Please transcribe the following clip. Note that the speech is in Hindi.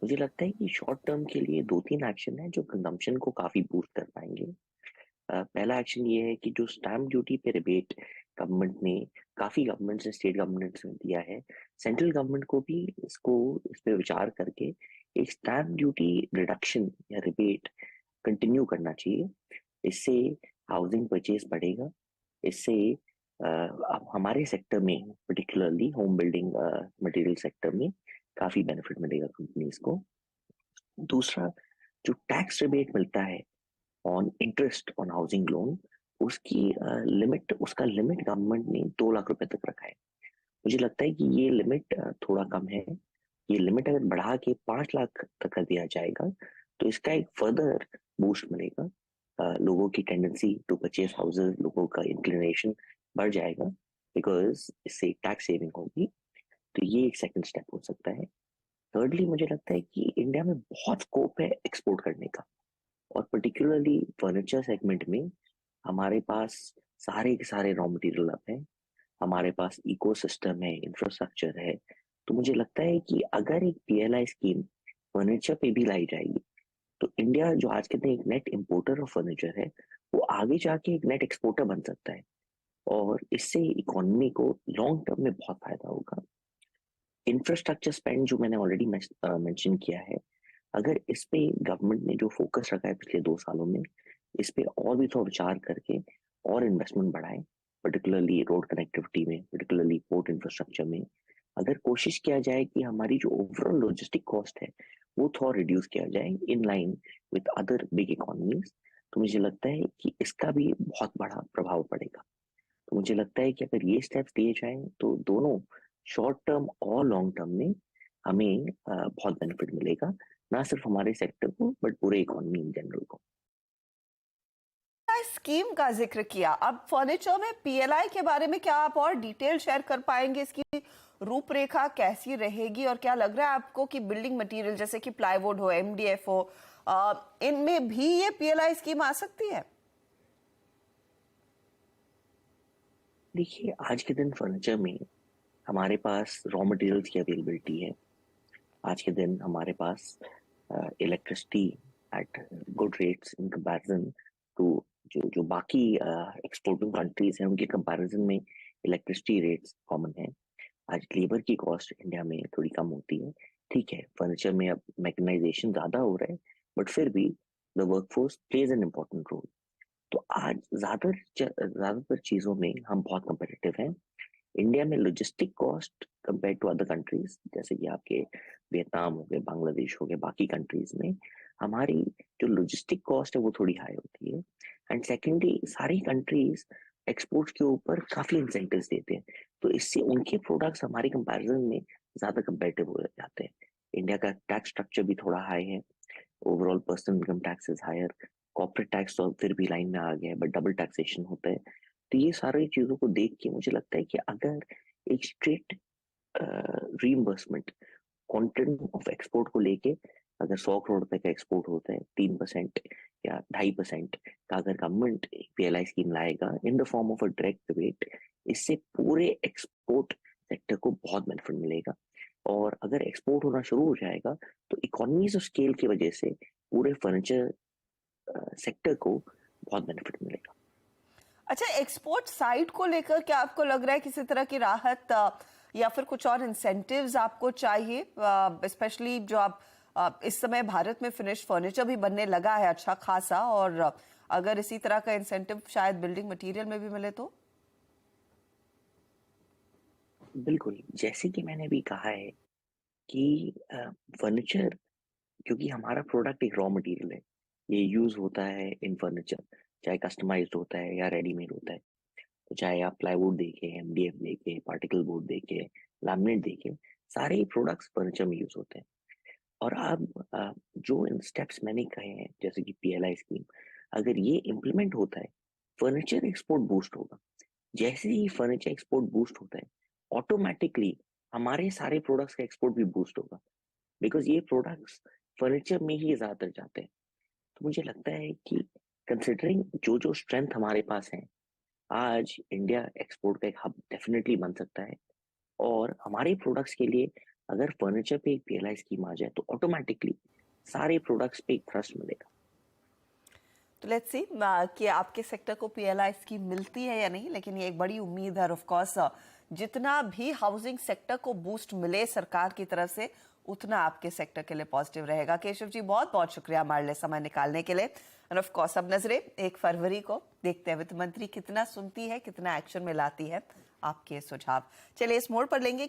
मुझे लगता है कि शॉर्ट टर्म के लिए 2-3 एक्शन हैं जो कंजम्पशन को काफ़ी बूस्ट कर पाएँगे। पहला एक्शन ये है कि जो स्टैम्प ड्यूटी पे रिबेट गवर्नमेंट ने काफ़ी गवर्नमेंट्स ने स्टेट गवर्नमेंट्स ने दिया है, सेंट्रल गवर्नमेंट को भी इस पे विचार करके एक स्टैम्प ड्यूटी रिडक्शन या रिबेट कंटिन्यू करना चाहिए। इससे हाउसिंग परचेज़ बढ़ेगा। इससे अब हमारे सेक्टर में particularly home building material sector में काफ़ी बेनिफिट मिलेगा कंपनीज़ को। दूसरा, जो टैक्स रिबेट मिलता है on interest on housing loan, उसका लिमिट गवर्नमेंट ने 2 लाख रुपए तक रखा है। मुझे लगता है कि ये लिमिट थोड़ा कम है। ये लिमिट अगर बढ़ा के 5 लाख तक कर दिया जाएगा, तो इसका एक फर्दर बूस्ट मिलेगा। लोगों की टेंडेंसी टू परचेज हाउसेस, लोगों का इंक्लिनेशन बढ़ जाएगा बिकॉज़ इससे टैक्स सेविंग होगी। तो ये एक सेकंड स्टेप हो सकता है। थर्डली मुझे लगता है कि इंडिया में बहुत स्कोप है एक्सपोर्ट करने का, और पर्टिकुलरली फर्नीचर सेगमेंट में हमारे पास सारे के सारे रॉ मटेरियल अब हैं, हमारे पास इकोसिस्टम है, इंफ्रास्ट्रक्चर है। तो मुझे लगता है कि अगर एक पीएलआई स्कीम फर्नीचर पे भी लाई जाएगी, तो इंडिया जो आज के दिन एक नेट इंपोर्टर ऑफ फर्नीचर है, वो आगे जाके एक नेट एक्सपोर्टर बन सकता है, और इससे इकोनॉमी को लॉन्ग टर्म में बहुत फायदा होगा। इंफ्रास्ट्रक्चर स्पेंड जो मैंने ऑलरेडी मेंशन किया है, अगर इस पे गवर्नमेंट ने जो फोकस रखा है पिछले 2 सालों में, इस पे और भी थोड़ा विचार करके और इन्वेस्टमेंट बढ़ाएं, पर्टिकुलरली रोड कनेक्टिविटी में, पर्टिकुलरली पोर्ट इंफ्रास्ट्रक्चर में। अगर कोशिश किया जाए कि हमारी जो ओवरऑल लॉजिस्टिक कॉस्ट है वो थोड़ा रिड्यूस किया जाए in line with other big economies, तो मुझे लगता है कि इसका भी बहुत बड़ा प्रभाव पड़ेगा। तो मुझे लगता है कि अगर ये स्टेप्स लिए जाएं तो दोनों शॉर्ट टर्म और लॉन्ग टर्म में हमें बहुत बेनिफिट मिलेगा, ना सिर्फ हमारे सेक्टर को बट पूरे इकोनॉमी इन जनरल को। स्कीम का जिक्र किया, अब फर्नीचर में पीएलआई के बारे में क्या आप और डिटेल शेयर कर पाएंगे? इसकी रूपरेखा कैसी रहेगी और क्या लग रहा है आपको कि बिल्डिंग मटेरियल जैसे कि प्लाईवुड हो, एमडीएफ हो, इनमें भी ये पीएलआई स्कीम आ सकती है? देखिए, आज के दिन फर्नीचर में हमारे पास रॉ मटेरियल्स की अवेलेबिलिटी है। आज के दिन हमारे पास electricity at good rates in comparison to जो जो बाकी एक्सपोर्टिंग कंट्रीज हैं, उनके कंपैरिजन में इलेक्ट्रिसिटी रेट्स कॉमन है। आज लेबर की कॉस्ट इंडिया में थोड़ी कम होती है। ठीक है, फर्नीचर में अब मैकेनाइजेशन ज्यादा हो रहा है, बट फिर भी the workforce plays an important role. तो आज ज्यादातर चीजों में हम बहुत कम्पिटिटिव हैं। इंडिया में logistic cost compare to other countries, जैसे कि आपके वियतनाम हो गए, बांग्लादेश हो गए, बाकी कंट्रीज में हमारी जो लॉजिस्टिक कॉस्ट है वो थोड़ी हाई होती है। एंड सेकेंडली, सारी कंट्रीज एक्सपोर्ट के ऊपर काफी इंसेंटिव्स देते हैं, तो इससे उनके प्रोडक्ट्स हमारे कंपैरिजन में ज्यादा कंपेटिटिव हो जाते हैं। इंडिया का टैक्स स्ट्रक्चर भी थोड़ा हाई है, overall personal income tax is higher, corporate tax तो फिर भी लाइन में आ गया है, बट डबल टैक्सेशन होता है। तो ये सारी चीजों को देख के मुझे लगता है कि अगर एक straight reimbursement content of export को लेके, अगर 100 करोड़ रुपए का एक्सपोर्ट होता है, 3% या 2.5% का अगर गवर्नमेंट पीएलआई स्कीम लाएगा in the form of a direct rebate, इससे पूरे एक्सपोर्ट सेक्टर को बहुत बेनिफिट मिलेगा। और अगर एक्सपोर्ट होना शुरू हो जाएगा, तो इकोनॉमीज ऑफ स्केल की वजह से पूरे फर्नीचर सेक्टर को बहुत बेनिफिट मिलेगा। अच्छा, एक्सपोर्ट साइड को लेकर क्या आपको लग रहा है किसी तरह की राहत या फिर कुछ और इंसेंटिव्स आपको चाहिए? स्पेशली जो आप इस समय भारत में फिनिश फर्नीचर भी बनने लगा है अच्छा खासा, और अगर इसी तरह का इंसेंटिव शायद बिल्डिंग मटेरियल में भी मिले तो? बिल्कुल, जैसे कि मैंने अभी कहा है कि फर्नीचर, क्योंकि हमारा प्रोडक्ट एक रॉ मटेरियल है, ये यूज होता है इन फर्नीचर, चाहे कस्टमाइज्ड होता है या रेडीमेड होता है। तो चाहे आप प्लाईवुड देखें, एमडीएफ देखें, पार्टिकल बोर्ड देखें, लैमिनेट देखें, सारे ही प्रोडक्ट्स फर्नीचर में यूज होते हैं। और अब जो इन स्टेप्स मैंने कहे हैं, जैसे कि पीएलआई स्कीम, अगर ये इम्प्लीमेंट होता है, फर्नीचर एक्सपोर्ट बूस्ट होगा। जैसे ही फर्नीचर एक्सपोर्ट बूस्ट होता है, ऑटोमेटिकली हमारे सारे प्रोडक्ट्स का एक्सपोर्ट भी बूस्ट होगा, बिकॉज ये प्रोडक्ट्स फर्नीचर में ही ज्यादातर जाते हैं। तो मुझे लगता है कि कंसिडरिंग जो जो स्ट्रेंथ हमारे पास है, आज इंडिया एक्सपोर्ट का एक हब डेफिनेटली बन सकता है, और हमारे प्रोडक्ट्स के लिए अगर फर्नीचर पे एक पीएलआई स्कीम आ जाए तो ऑटोमेटिकली सारे प्रोडक्ट्स पे एक थ्रस्ट मिलेगा। तो लेट्स सी कि आपके सेक्टर को पीएलआई स्कीम मिलती है या नहीं, लेकिन ये एक बड़ी उम्मीद है। ऑफ कोर्स जितना भी हाउसिंग सेक्टर को बूस्ट मिले सरकार की तरफ से, उतना आपके सेक्टर के लिए पॉजिटिव रहेगा। केशव जी, बहुत बहुत शुक्रिया हमारे लिए समय निकालने के लिए। और ऑफ कोर्स अब नजरें 1 फरवरी को देखते हैं वित्त मंत्री कितना सुनती है, कितना एक्शन में लाती है आपके सुझाव। चलिए इस मोड़ पर लेंगे